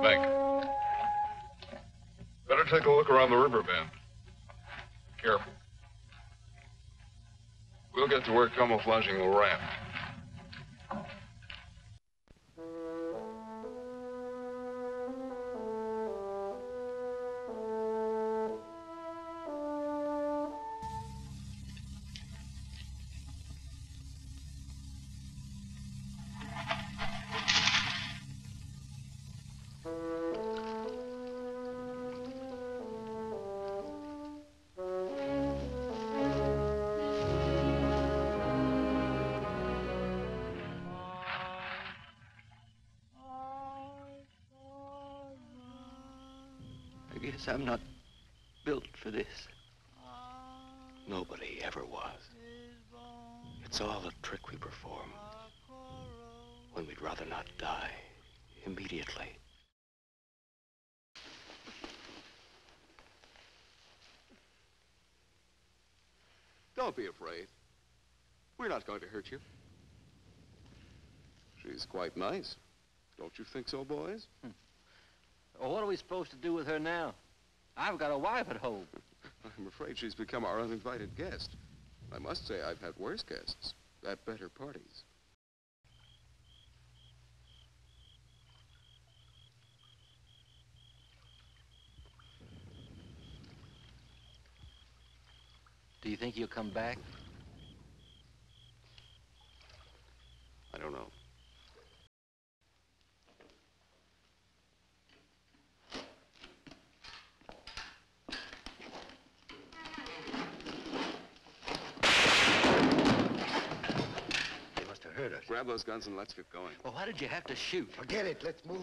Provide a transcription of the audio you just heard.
Thank you. Better take a look around the river bend. Careful. We'll get to work camouflaging the ramp. I guess I'm not built for this. Nobody ever was. It's all a trick we perform when we'd rather not die immediately. Don't be afraid. We're not going to hurt you. She's quite nice. Don't you think so, boys? Well, what are we supposed to do with her now? I've got a wife at home. I'm afraid she's become our uninvited guest. I must say I've had worse guests at better parties. Do you think he'll come back? I don't know. They must have heard us. Grab those guns and let's get going. Well, why did you have to shoot? Forget it. Let's move.